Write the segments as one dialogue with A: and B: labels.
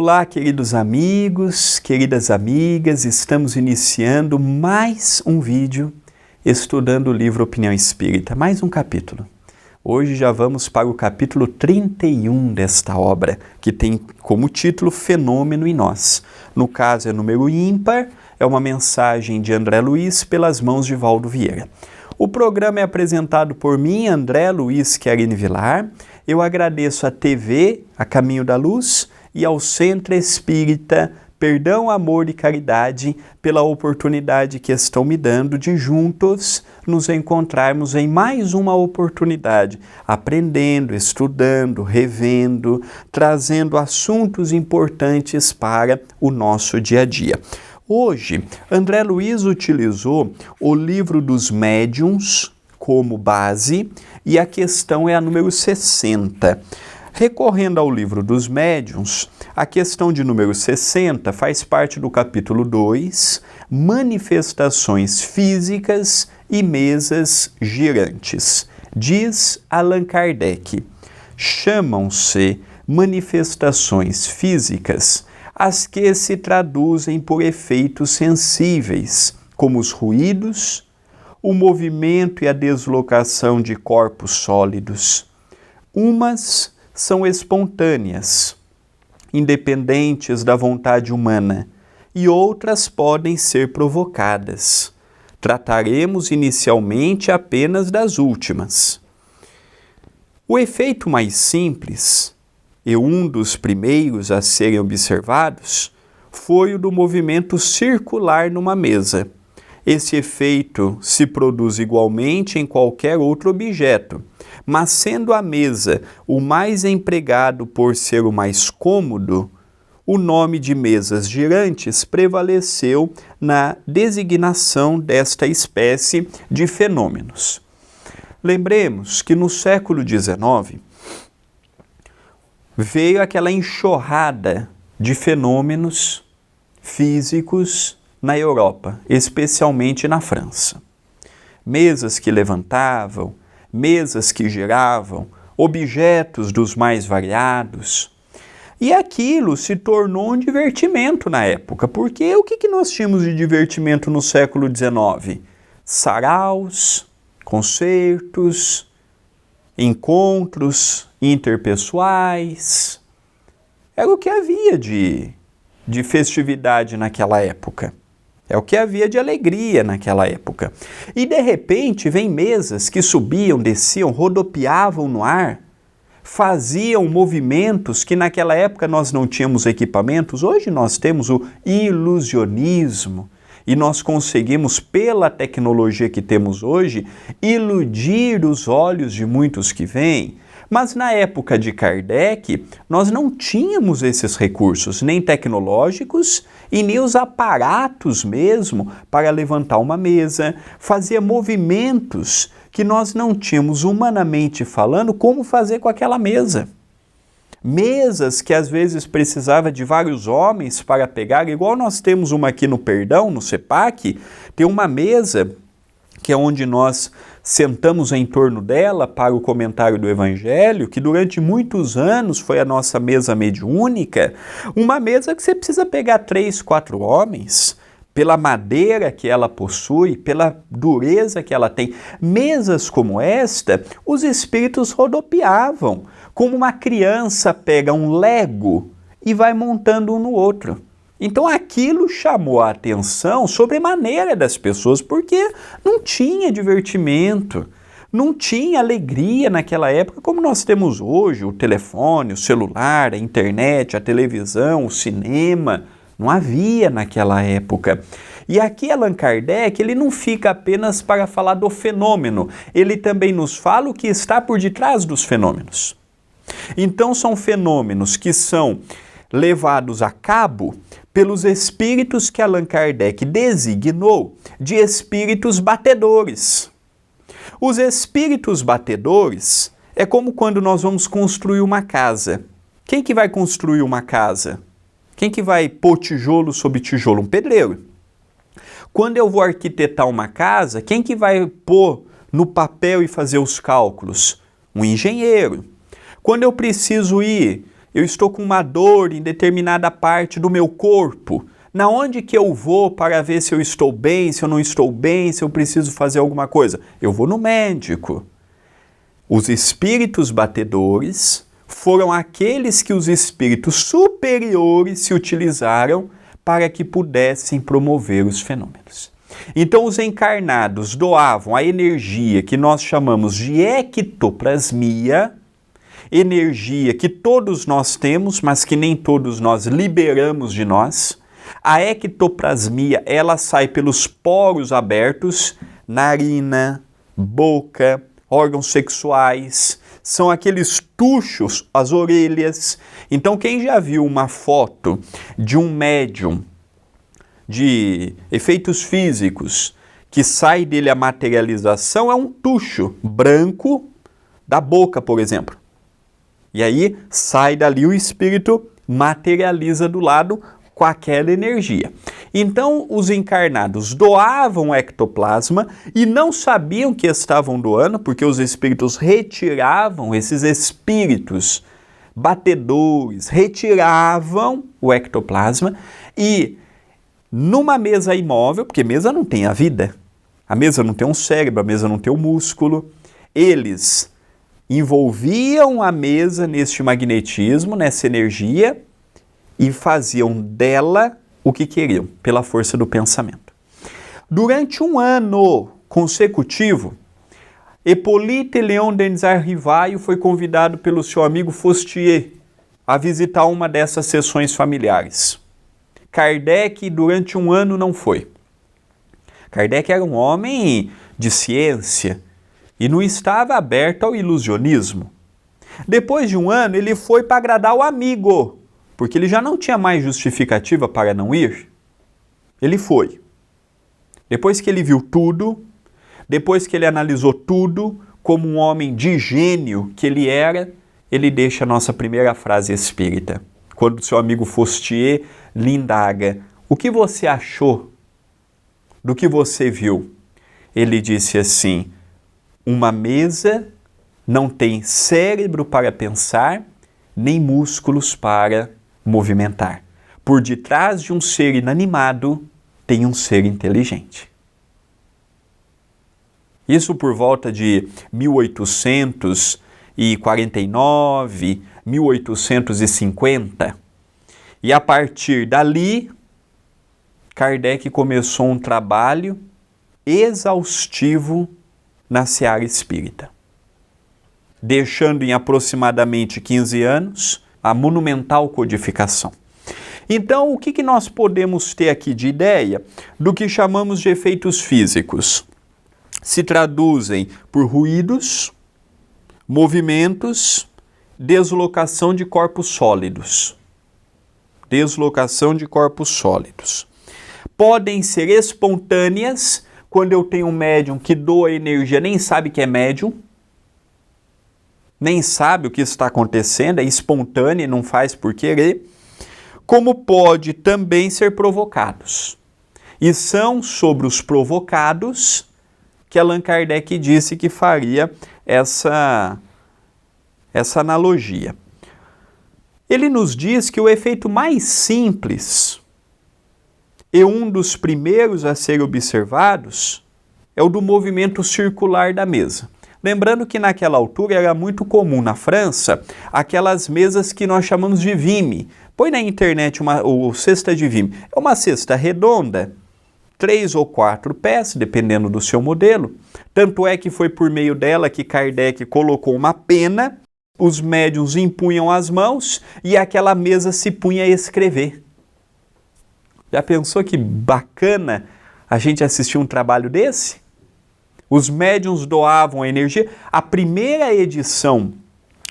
A: Olá, queridos amigos, queridas amigas, estamos iniciando mais um vídeo estudando o livro Opinião Espírita, mais um capítulo. Hoje já vamos para o capítulo 31 desta obra, que tem como título Fenômeno em Nós. No caso é número ímpar, é uma mensagem de André Luiz pelas mãos de Valdo Vieira. O programa é apresentado por mim, André Luiz Querini Vilar. Eu agradeço à TV, a Caminho da Luz, e ao Centro Espírita Perdão, Amor e Caridade pela oportunidade que estão me dando de juntos nos encontrarmos em mais uma oportunidade, aprendendo, estudando, revendo, trazendo assuntos importantes para o nosso dia a dia. Hoje, André Luiz utilizou o livro dos médiuns como base e a questão é a número 60. Recorrendo ao livro dos médiuns, a questão de número 60 faz parte do capítulo 2, Manifestações Físicas e Mesas Girantes. Diz Allan Kardec, chamam-se manifestações físicas as que se traduzem por efeitos sensíveis, como os ruídos, o movimento e a deslocação de corpos sólidos. Umas são espontâneas, independentes da vontade humana, e outras podem ser provocadas. Trataremos inicialmente apenas das últimas. O efeito mais simples, e um dos primeiros a serem observados, foi o do movimento circular numa mesa. Esse efeito se produz igualmente em qualquer outro objeto, mas sendo a mesa o mais empregado por ser o mais cômodo, o nome de mesas girantes prevaleceu na designação desta espécie de fenômenos. Lembremos que no século XIX veio aquela enxurrada de fenômenos físicos na Europa, especialmente na França. Mesas que levantavam, mesas que giravam, objetos dos mais variados. E aquilo se tornou um divertimento na época, porque o que nós tínhamos de divertimento no século XIX? Saraus, concertos, encontros interpessoais. Era o que havia de festividade naquela época. É o que havia de alegria naquela época. E de repente vem mesas que subiam, desciam, rodopiavam no ar, faziam movimentos que naquela época nós não tínhamos equipamentos. Hoje nós temos o ilusionismo e nós conseguimos, pela tecnologia que temos hoje, iludir os olhos de muitos que vêm. Mas na época de Kardec, nós não tínhamos esses recursos, nem tecnológicos e nem os aparatos mesmo para levantar uma mesa, fazer movimentos que nós não tínhamos, humanamente falando, como fazer com aquela mesa. Mesas que às vezes precisava de vários homens para pegar, igual nós temos uma aqui no Perdão, no CEPAC, tem uma mesa que é onde nós sentamos em torno dela para o comentário do Evangelho, que durante muitos anos foi a nossa mesa mediúnica, uma mesa que você precisa pegar 3, 4 homens, pela madeira que ela possui, pela dureza que ela tem. Mesas como esta, os espíritos rodopiavam, como uma criança pega um Lego e vai montando um no outro. Então aquilo chamou a atenção sobremaneira das pessoas, porque não tinha divertimento, não tinha alegria naquela época como nós temos hoje, o telefone, o celular, a internet, a televisão, o cinema, não havia naquela época. E aqui Allan Kardec, ele não fica apenas para falar do fenômeno, ele também nos fala o que está por detrás dos fenômenos. Então são fenômenos que são levados a cabo pelos espíritos que Allan Kardec designou de espíritos batedores. Os espíritos batedores é como quando nós vamos construir uma casa. Quem que vai construir uma casa? Quem que vai pôr tijolo sobre tijolo? Um pedreiro. Quando eu vou arquitetar uma casa, quem que vai pôr no papel e fazer os cálculos? Um engenheiro. Quando eu preciso ir eu estou com uma dor em determinada parte do meu corpo. Na onde que eu vou para ver se eu estou bem, se eu não estou bem, se eu preciso fazer alguma coisa? Eu vou no médico. Os espíritos batedores foram aqueles que os espíritos superiores se utilizaram para que pudessem promover os fenômenos. Então os encarnados doavam a energia que nós chamamos de ectoplasmia, energia que todos nós temos, mas que nem todos nós liberamos de nós. A ectoplasmia, ela sai pelos poros abertos, narina, boca, órgãos sexuais, são aqueles tuchos, as orelhas. Então quem já viu uma foto de um médium de efeitos físicos que sai dele a materialização, é um tucho branco da boca, por exemplo. E aí sai dali o espírito, materializa do lado com aquela energia. Então os encarnados doavam o ectoplasma e não sabiam que estavam doando, porque os espíritos retiravam, esses espíritos batedores, retiravam o ectoplasma e numa mesa imóvel, porque mesa não tem a vida, a mesa não tem um cérebro, a mesa não tem um músculo, eles envolviam a mesa neste magnetismo, nessa energia, e faziam dela o que queriam, pela força do pensamento. Durante um ano consecutivo, Hippolyte Léon Denis Rivaio foi convidado pelo seu amigo Faustier a visitar uma dessas sessões familiares. Kardec, durante um ano, não foi. Kardec era um homem de ciência e não estava aberto ao ilusionismo. Depois de um ano, ele foi para agradar o amigo, porque ele já não tinha mais justificativa para não ir. Ele foi. Depois que ele viu tudo, depois que ele analisou tudo, como um homem de gênio que ele era, ele deixa a nossa primeira frase espírita. Quando seu amigo Faustier lhe indaga, o que você achou do que você viu? Ele disse assim, uma mesa não tem cérebro para pensar, nem músculos para movimentar. Por detrás de um ser inanimado, tem um ser inteligente. Isso por volta de 1849, 1850. E a partir dali, Kardec começou um trabalho exaustivo na seara espírita, deixando em aproximadamente 15 anos a monumental codificação. Então, o que nós podemos ter aqui de ideia do que chamamos de efeitos físicos? Se traduzem por ruídos, movimentos, deslocação de corpos sólidos. Deslocação de corpos sólidos. Podem ser espontâneas, quando eu tenho um médium que doa energia, nem sabe que é médium, nem sabe o que está acontecendo, é espontâneo e não faz por querer, como pode também ser provocados. E são sobre os provocados que Allan Kardec disse que faria essa analogia. Ele nos diz que o efeito mais simples e um dos primeiros a ser observados é o do movimento circular da mesa. Lembrando que naquela altura era muito comum na França aquelas mesas que nós chamamos de vime. Põe na internet o cesta de vime. É uma cesta redonda, 3 ou 4 pés, dependendo do seu modelo. Tanto é que foi por meio dela que Kardec colocou uma pena, os médiuns impunham as mãos e aquela mesa se punha a escrever. Já pensou que bacana a gente assistir um trabalho desse? Os médiuns doavam a energia. A primeira edição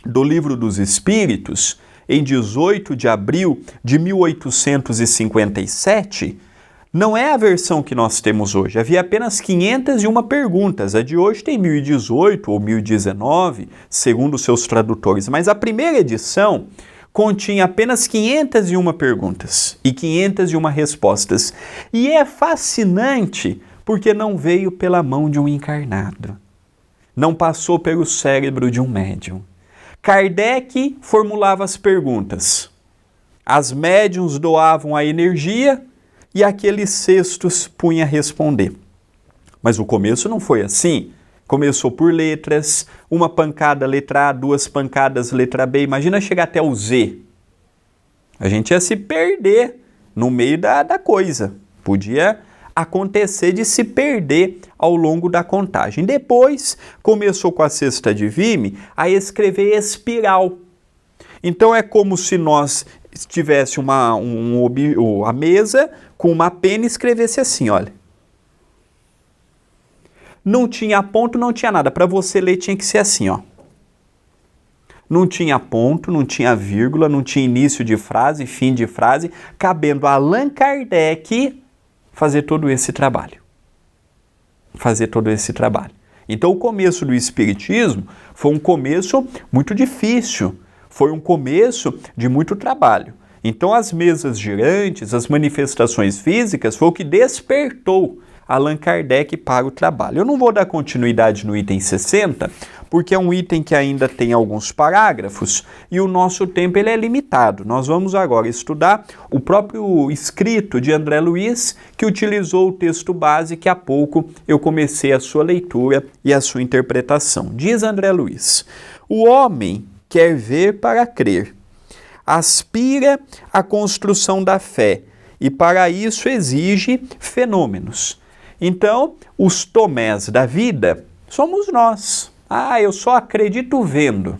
A: do Livro dos Espíritos, em 18 de abril de 1857, não é a versão que nós temos hoje. Havia apenas 501 perguntas. A de hoje tem 1018 ou 1019, segundo seus tradutores. Mas a primeira edição continha apenas 501 perguntas e 501 respostas. E é fascinante porque não veio pela mão de um encarnado. Não passou pelo cérebro de um médium. Kardec formulava as perguntas. As médiuns doavam a energia e aqueles cestos punha a responder. Mas o começo não foi assim. Começou por letras, uma pancada letra A, duas pancadas letra B. Imagina chegar até o Z. A gente ia se perder no meio da coisa. Podia acontecer de se perder ao longo da contagem. Depois, começou com a cesta de vime a escrever espiral. Então é como se nós tivesse a mesa com uma pena e escrevesse assim, olha. Não tinha ponto, não tinha nada. Para você ler tinha que ser assim, ó. Não tinha ponto, não tinha vírgula, não tinha início de frase, fim de frase, cabendo a Allan Kardec fazer todo esse trabalho. Então o começo do Espiritismo foi um começo muito difícil, foi um começo de muito trabalho. Então as mesas girantes, as manifestações físicas, foi o que despertou Allan Kardec para o trabalho. Eu não vou dar continuidade no item 60, porque é um item que ainda tem alguns parágrafos e o nosso tempo ele é limitado. Nós vamos agora estudar o próprio escrito de André Luiz, que utilizou o texto base que há pouco eu comecei a sua leitura e a sua interpretação. Diz André Luiz: o homem quer ver para crer, aspira à construção da fé e para isso exige fenômenos. Então, os Tomés da vida somos nós. Eu só acredito vendo.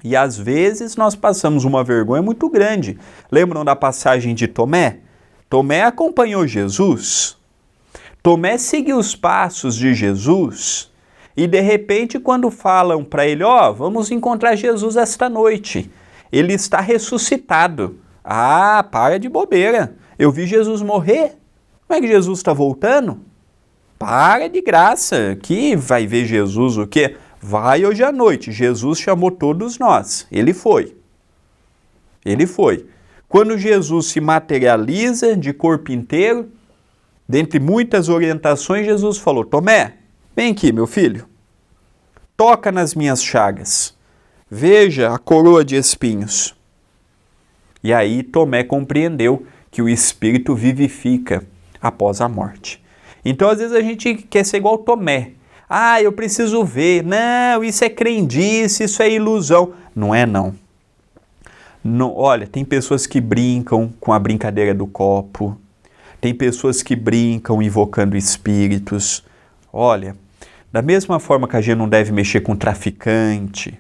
A: E às vezes nós passamos uma vergonha muito grande. Lembram da passagem de Tomé? Tomé acompanhou Jesus. Tomé seguiu os passos de Jesus. E de repente, quando falam para ele, vamos encontrar Jesus esta noite, ele está ressuscitado. Para de bobeira. Eu vi Jesus morrer. Como é que Jesus está voltando? Para de graça, que vai ver Jesus o quê? Vai hoje à noite. Jesus chamou todos nós. Ele foi. Quando Jesus se materializa de corpo inteiro, dentre muitas orientações, Jesus falou: Tomé, vem aqui, meu filho. Toca nas minhas chagas. Veja a coroa de espinhos. E aí Tomé compreendeu que o Espírito vivifica após a morte. Então, às vezes, a gente quer ser igual Tomé. Eu preciso ver. Não, isso é crendice, isso é ilusão. Não é, não. Olha, tem pessoas que brincam com a brincadeira do copo. Tem pessoas que brincam invocando espíritos. Olha, da mesma forma que a gente não deve mexer com traficante,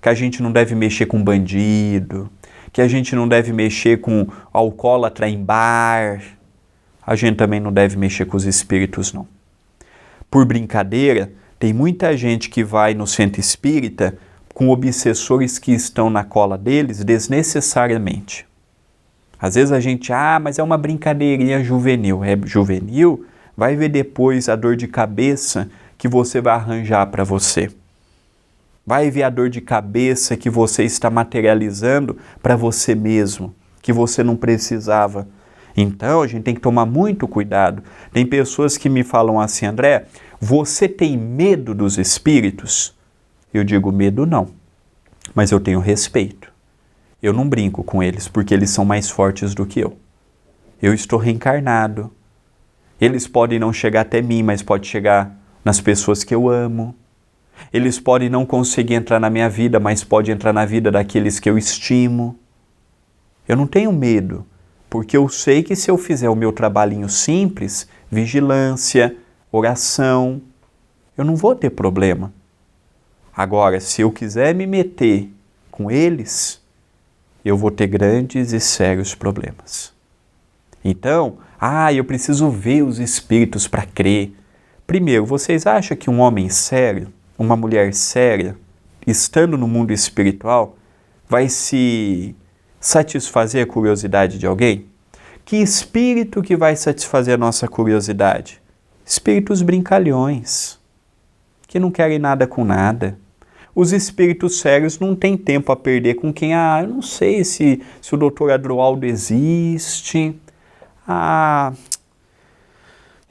A: que a gente não deve mexer com bandido, que a gente não deve mexer com alcoólatra em bar, a gente também não deve mexer com os espíritos, não. Por brincadeira, tem muita gente que vai no centro espírita com obsessores que estão na cola deles desnecessariamente. Às vezes a gente, mas é uma brincadeirinha juvenil. É juvenil? Vai ver depois a dor de cabeça que você vai arranjar para você. Vai ver a dor de cabeça que você está materializando para você mesmo, que você não precisava. Então, a gente tem que tomar muito cuidado. Tem pessoas que me falam assim: André, você tem medo dos espíritos? Eu digo, medo não, mas eu tenho respeito. Eu não brinco com eles, porque eles são mais fortes do que eu. Eu estou reencarnado. Eles podem não chegar até mim, mas pode chegar nas pessoas que eu amo. Eles podem não conseguir entrar na minha vida, mas pode entrar na vida daqueles que eu estimo. Eu não tenho medo, porque eu sei que se eu fizer o meu trabalhinho simples, vigilância, oração, eu não vou ter problema. Agora, se eu quiser me meter com eles, eu vou ter grandes e sérios problemas. Então, eu preciso ver os espíritos para crer. Primeiro, vocês acham que um homem sério, uma mulher séria, estando no mundo espiritual, vai se satisfazer a curiosidade de alguém? Que espírito que vai satisfazer a nossa curiosidade? Espíritos brincalhões, que não querem nada com nada. Os espíritos sérios não têm tempo a perder com quem, eu não sei se o doutor Adroaldo existe.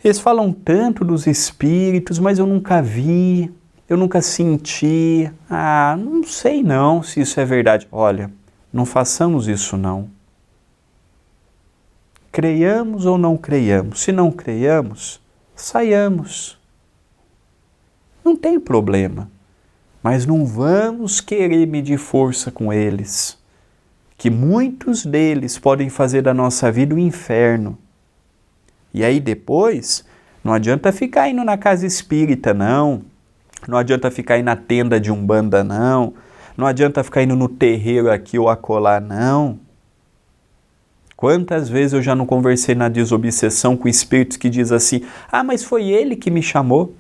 A: Eles falam tanto dos espíritos, mas eu nunca vi. eu nunca senti, não sei não se isso é verdade. Olha, não façamos isso não. Creiamos ou não creiamos. Se não creiamos, saiamos. Não tem problema. Mas não vamos querer medir força com eles. Que muitos deles podem fazer da nossa vida um inferno. E aí depois, não adianta ficar indo na casa espírita, não. Não adianta ficar indo na tenda de Umbanda, não. Não adianta ficar indo no terreiro aqui ou acolá, não. Quantas vezes eu já não conversei na desobsessão com espíritos que diz assim, mas foi ele que me chamou.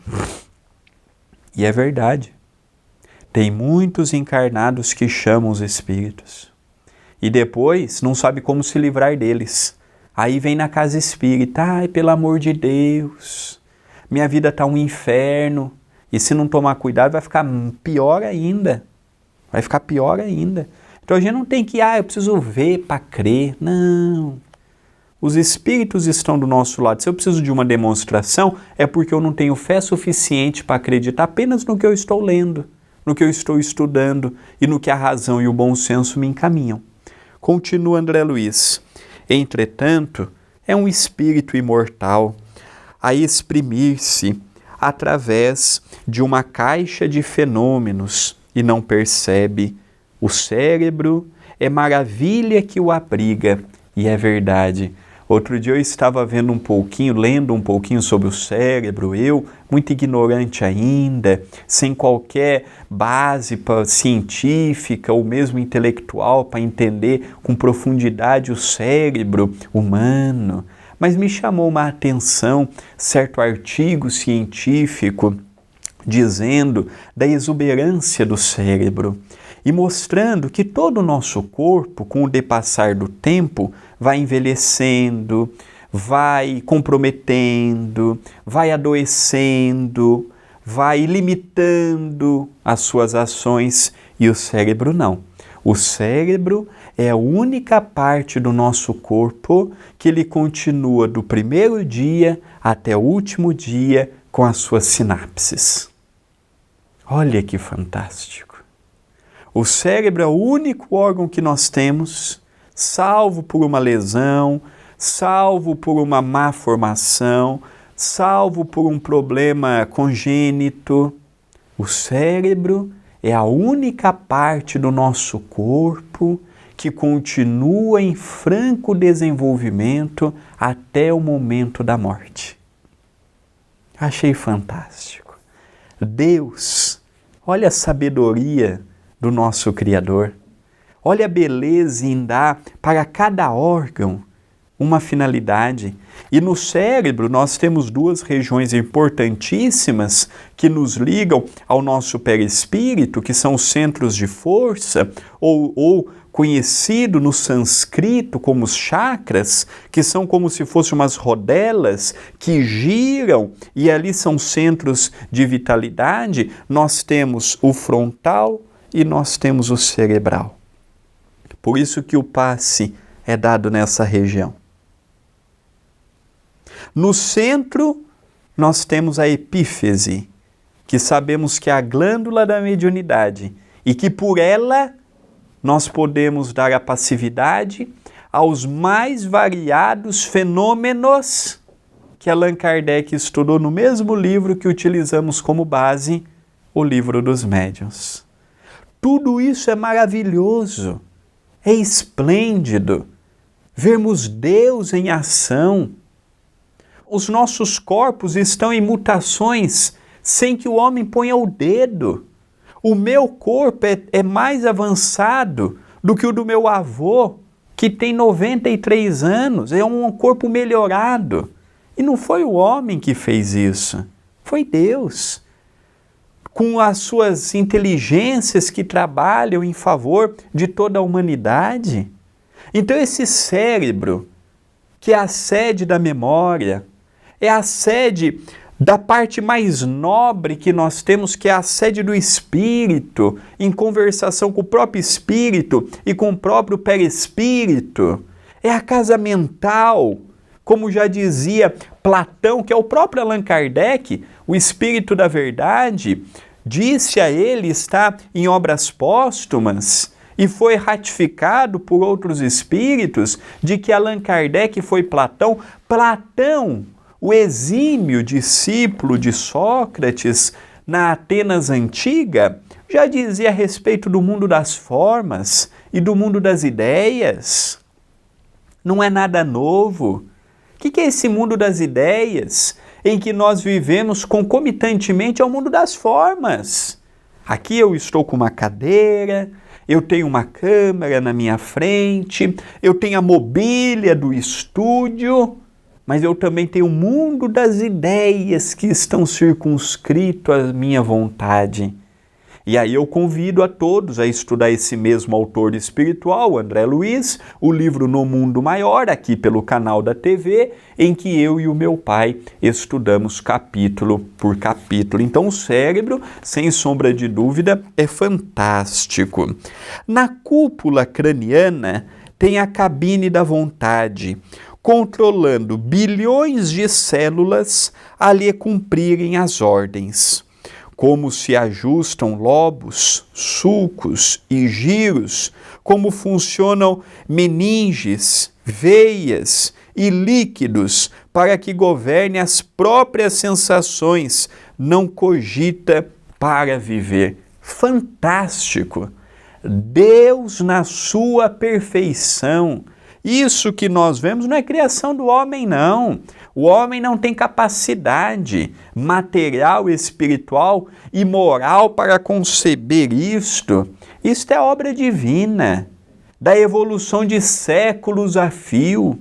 A: E é verdade. Tem muitos encarnados que chamam os espíritos. E depois não sabe como se livrar deles. Aí vem na casa espírita, pelo amor de Deus, minha vida está um inferno. E se não tomar cuidado vai ficar pior ainda. Vai ficar pior ainda. Então a gente não tem que, eu preciso ver para crer. Não. Os espíritos estão do nosso lado. Se eu preciso de uma demonstração, é porque eu não tenho fé suficiente para acreditar apenas no que eu estou lendo, no que eu estou estudando e no que a razão e o bom senso me encaminham. Continua André Luiz. Entretanto, é um espírito imortal a exprimir-se através de uma caixa de fenômenos e não percebe. O cérebro é maravilha que o abriga, e é verdade. Outro dia eu estava lendo um pouquinho sobre o cérebro, muito ignorante ainda, sem qualquer base científica ou mesmo intelectual para entender com profundidade o cérebro humano. Mas me chamou uma atenção certo artigo científico dizendo da exuberância do cérebro e mostrando que todo o nosso corpo, com o depassar do tempo, vai envelhecendo, vai comprometendo, vai adoecendo, vai limitando as suas ações, e o cérebro não. O cérebro é a única parte do nosso corpo que ele continua do primeiro dia até o último dia com as suas sinapses. Olha que fantástico! O cérebro é o único órgão que nós temos, salvo por uma lesão, salvo por uma má formação, salvo por um problema congênito. O cérebro é a única parte do nosso corpo que continua em franco desenvolvimento até o momento da morte. Achei fantástico. Deus, olha a sabedoria do nosso Criador. Olha a beleza em dar para cada órgão uma finalidade. E no cérebro nós temos duas regiões importantíssimas que nos ligam ao nosso perispírito, que são os centros de força, ou conhecido no sânscrito como os chakras, que são como se fossem umas rodelas que giram e ali são centros de vitalidade. Nós temos o frontal e nós temos o cerebral. Por isso que o passe é dado nessa região. No centro, nós temos a epífise, que sabemos que é a glândula da mediunidade e que por ela nós podemos dar a passividade aos mais variados fenômenos que Allan Kardec estudou no mesmo livro que utilizamos como base, o Livro dos Médiuns. Tudo isso é maravilhoso, é esplêndido. Vermos Deus em ação. Os nossos corpos estão em mutações sem que o homem ponha o dedo. O meu corpo é mais avançado do que o do meu avô, que tem 93 anos. É um corpo melhorado. E não foi o homem que fez isso, foi Deus. Com as suas inteligências que trabalham em favor de toda a humanidade. Então esse cérebro, que é a sede da memória, é a sede da parte mais nobre que nós temos, que é a sede do espírito, em conversação com o próprio espírito e com o próprio perispírito. É a casa mental, como já dizia Platão, que é o próprio Allan Kardec, o espírito da verdade, disse a ele estar em obras póstumas e foi ratificado por outros espíritos de que Allan Kardec foi Platão. Platão, o exímio discípulo de Sócrates na Atenas antiga, já dizia a respeito do mundo das formas e do mundo das ideias. Não é nada novo. O que é esse mundo das ideias em que nós vivemos concomitantemente ao mundo das formas? Aqui eu estou com uma cadeira, eu tenho uma câmera na minha frente, eu tenho a mobília do estúdio, mas eu também tenho o mundo das ideias que estão circunscrito à minha vontade. E aí eu convido a todos a estudar esse mesmo autor espiritual, André Luiz, o livro No Mundo Maior, aqui pelo canal da TV, em que eu e o meu pai estudamos capítulo por capítulo. Então o cérebro, sem sombra de dúvida, é fantástico. Na cúpula craniana tem a cabine da vontade, controlando bilhões de células a lhe cumprirem as ordens. Como se ajustam lobos, sulcos e giros, como funcionam meninges, veias e líquidos para que governe as próprias sensações, não cogita para viver. Fantástico! Deus na sua perfeição. Isso que nós vemos não é criação do homem, não. O homem não tem capacidade material, espiritual e moral para conceber isto. Isto é obra divina, da evolução de séculos a fio.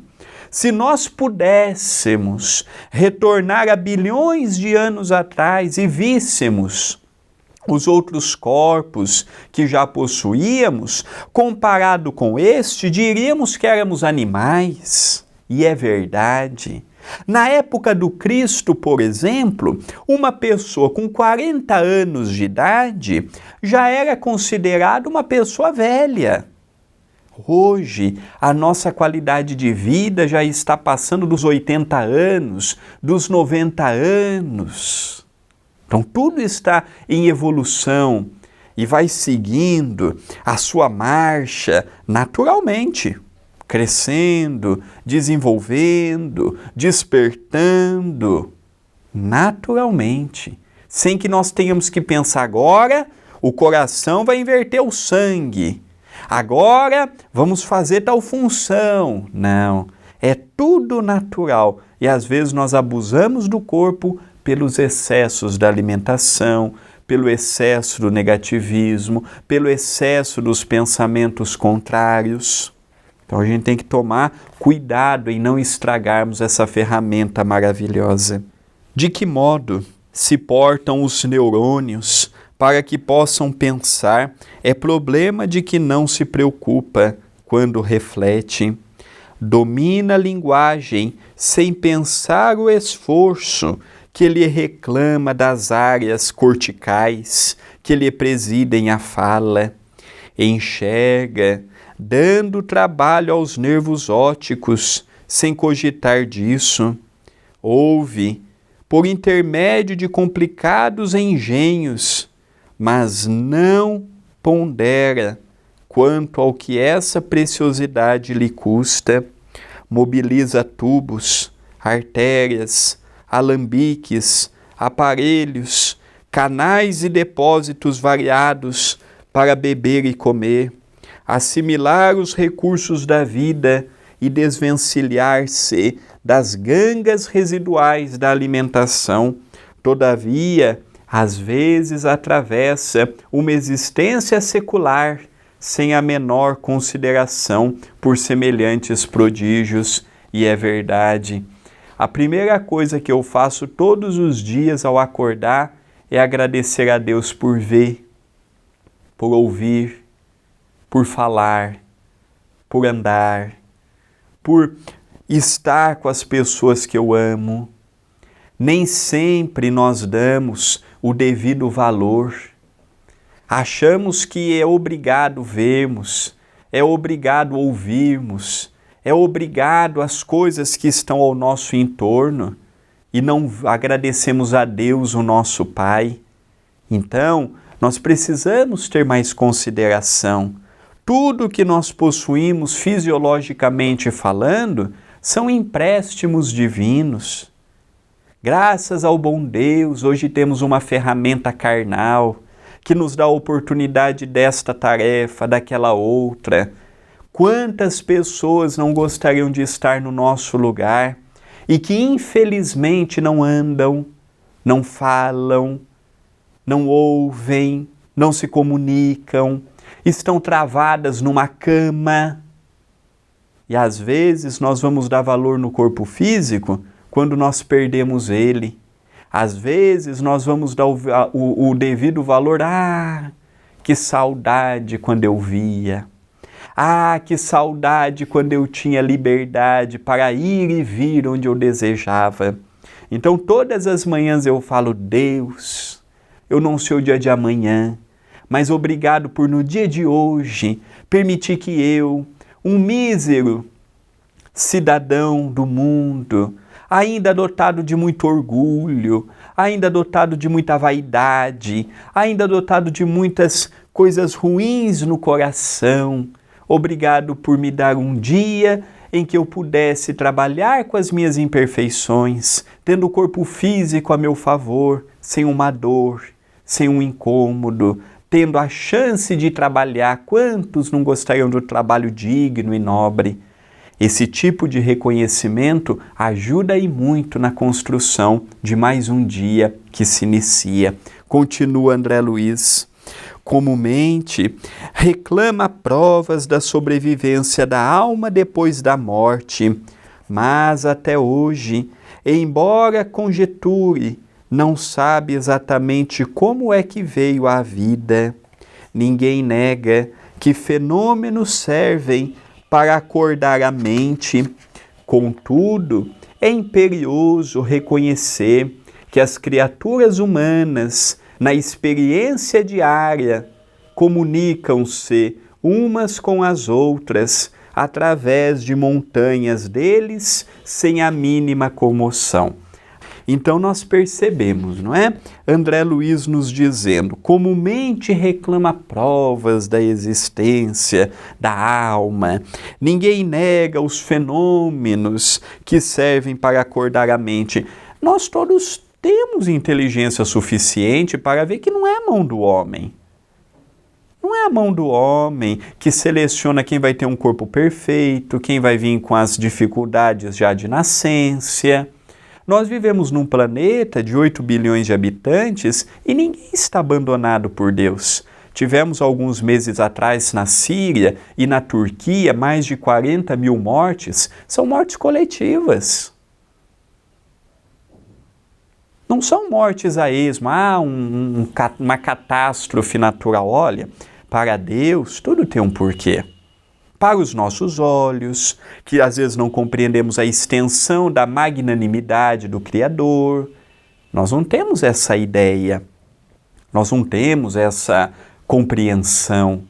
A: Se nós pudéssemos retornar a bilhões de anos atrás e víssemos os outros corpos que já possuíamos, comparado com este, diríamos que éramos animais. E é verdade. Na época do Cristo, por exemplo, uma pessoa com 40 anos de idade já era considerada uma pessoa velha. Hoje, a nossa qualidade de vida já está passando dos 80 anos, dos 90 anos. Então, tudo está em evolução e vai seguindo a sua marcha naturalmente, crescendo, desenvolvendo, despertando, naturalmente, sem que nós tenhamos que pensar agora, o coração vai inverter o sangue, agora vamos fazer tal função. Não, é tudo natural e às vezes nós abusamos do corpo pelos excessos da alimentação, pelo excesso do negativismo, pelo excesso dos pensamentos contrários. Então a gente tem que tomar cuidado em não estragarmos essa ferramenta maravilhosa. De que modo se portam os neurônios para que possam pensar é problema de que não se preocupa quando reflete. Domina a linguagem sem pensar o esforço que lhe reclama das áreas corticais que lhe presidem a fala. Enxerga, dando trabalho aos nervos ópticos, sem cogitar disso. Ouve, por intermédio de complicados engenhos, mas não pondera quanto ao que essa preciosidade lhe custa. Mobiliza tubos, artérias, alambiques, aparelhos, canais e depósitos variados para beber e comer, assimilar os recursos da vida e desvencilhar-se das gangas residuais da alimentação. Todavia, às vezes atravessa uma existência secular sem a menor consideração por semelhantes prodígios, e é verdade. A primeira coisa que eu faço todos os dias ao acordar é agradecer a Deus por ver, por ouvir, por falar, por andar, por estar com as pessoas que eu amo. Nem sempre nós damos o devido valor. Achamos que é obrigado vermos, é obrigado ouvirmos, é obrigado às coisas que estão ao nosso entorno e não agradecemos a Deus, o nosso Pai. Então, nós precisamos ter mais consideração. Tudo que nós possuímos fisiologicamente falando são empréstimos divinos. Graças ao bom Deus, hoje temos uma ferramenta carnal que nos dá a oportunidade desta tarefa, daquela outra. Quantas pessoas não gostariam de estar no nosso lugar e que infelizmente não andam, não falam, não ouvem, não se comunicam, estão travadas numa cama. E às vezes nós vamos dar valor no corpo físico quando nós perdemos ele. Às vezes nós vamos dar o devido valor. Ah, que saudade quando eu via. Ah, que saudade quando eu tinha liberdade para ir e vir onde eu desejava. Então todas as manhãs eu falo, Deus, eu não sei o dia de amanhã, mas obrigado por no dia de hoje permitir que eu, um mísero cidadão do mundo, ainda dotado de muito orgulho, ainda dotado de muita vaidade, ainda dotado de muitas coisas ruins no coração, obrigado por me dar um dia em que eu pudesse trabalhar com as minhas imperfeições, tendo o corpo físico a meu favor, sem uma dor, sem um incômodo, tendo a chance de trabalhar. Quantos não gostariam do trabalho digno e nobre? Esse tipo de reconhecimento ajuda e muito na construção de mais um dia que se inicia. Continua André Luiz. Comumente, reclama provas da sobrevivência da alma depois da morte, mas até hoje, embora conjeture, não sabe exatamente como é que veio à vida. Ninguém nega que fenômenos servem para acordar a mente. Contudo, é imperioso reconhecer que as criaturas humanas, na experiência diária, comunicam-se umas com as outras através de montanhas deles sem a mínima comoção. Então nós percebemos, não é? André Luiz nos dizendo, comumente reclama provas da existência, da alma. Ninguém nega os fenômenos que servem para acordar a mente. Nós todos temos inteligência suficiente para ver que não é a mão do homem. Não é a mão do homem que seleciona quem vai ter um corpo perfeito, quem vai vir com as dificuldades já de nascença. Nós vivemos num planeta de 8 bilhões de habitantes e ninguém está abandonado por Deus. Tivemos alguns meses atrás na Síria e na Turquia mais de 40 mil mortes. São mortes coletivas. Não são mortes a esmo, uma catástrofe natural. Olha, para Deus tudo tem um porquê. Para os nossos olhos, que às vezes não compreendemos a extensão da magnanimidade do Criador, nós não temos essa ideia, nós não temos essa compreensão.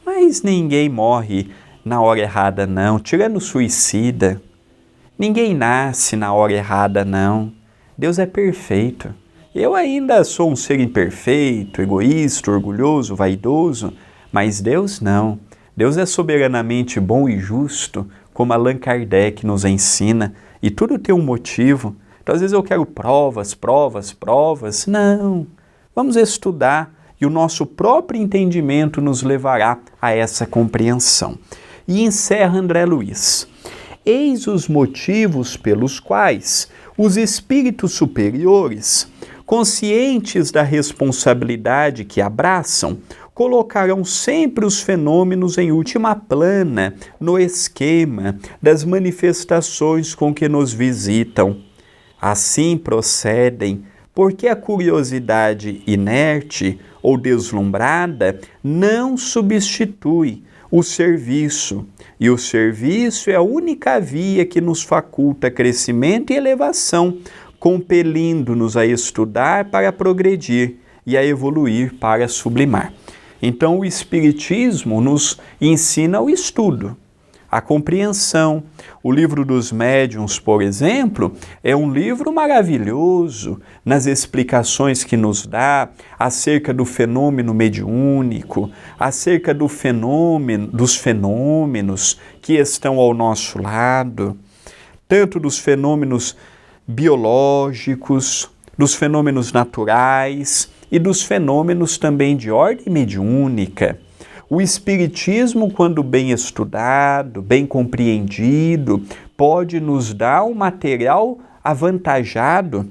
A: Mas ninguém morre na hora errada, não. Tirando o suicida, ninguém nasce na hora errada, não. Deus é perfeito. Eu ainda sou um ser imperfeito, egoísta, orgulhoso, vaidoso, mas Deus não. Deus é soberanamente bom e justo, como Allan Kardec nos ensina, e tudo tem um motivo. Então, às vezes eu quero provas. Não. Vamos estudar e o nosso próprio entendimento nos levará a essa compreensão. E encerra André Luiz. Eis os motivos pelos quais os espíritos superiores, conscientes da responsabilidade que abraçam, colocarão sempre os fenômenos em última plana no esquema das manifestações com que nos visitam. Assim procedem, porque a curiosidade inerte ou deslumbrada não substitui o serviço, e o serviço é a única via que nos faculta crescimento e elevação, compelindo-nos a estudar para progredir e a evoluir para sublimar. Então o Espiritismo nos ensina o estudo, a compreensão. O livro dos médiuns, por exemplo, é um livro maravilhoso nas explicações que nos dá acerca do fenômeno mediúnico, acerca dos fenômenos que estão ao nosso lado, tanto dos fenômenos biológicos, dos fenômenos naturais e dos fenômenos também de ordem mediúnica. O Espiritismo, quando bem estudado, bem compreendido, pode nos dar um material avantajado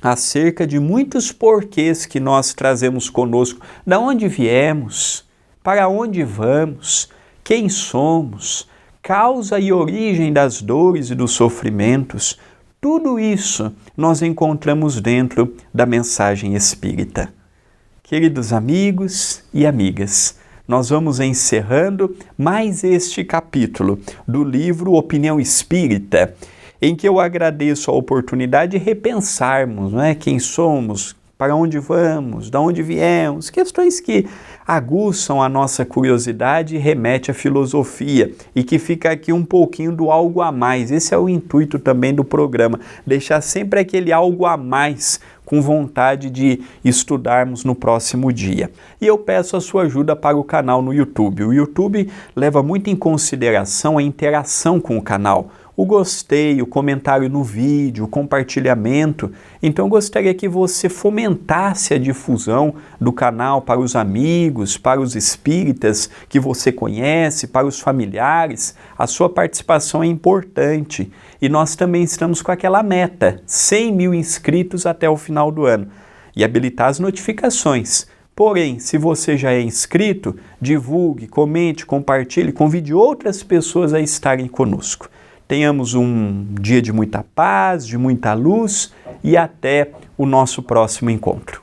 A: acerca de muitos porquês que nós trazemos conosco. Da onde viemos? Para onde vamos? Quem somos? Causa e origem das dores e dos sofrimentos. Tudo isso nós encontramos dentro da mensagem espírita. Queridos amigos e amigas, nós vamos encerrando mais este capítulo do livro Opinião Espírita, em que eu agradeço a oportunidade de repensarmos, não é? Quem somos, para onde vamos, de onde viemos, questões que aguçam a nossa curiosidade e remete à filosofia e que fica aqui um pouquinho do algo a mais. Esse é o intuito também do programa, deixar sempre aquele algo a mais com vontade de estudarmos no próximo dia. E eu peço a sua ajuda para o canal no YouTube. O YouTube leva muito em consideração a interação com o canal, o gostei, o comentário no vídeo, o compartilhamento. Então eu gostaria que você fomentasse a difusão do canal para os amigos, para os espíritas que você conhece, para os familiares. A sua participação é importante. E nós também estamos com aquela meta, 100 mil inscritos até o final do ano. E habilitar as notificações. Porém, se você já é inscrito, divulgue, comente, compartilhe, convide outras pessoas a estarem conosco. Tenhamos um dia de muita paz, de muita luz e até o nosso próximo encontro.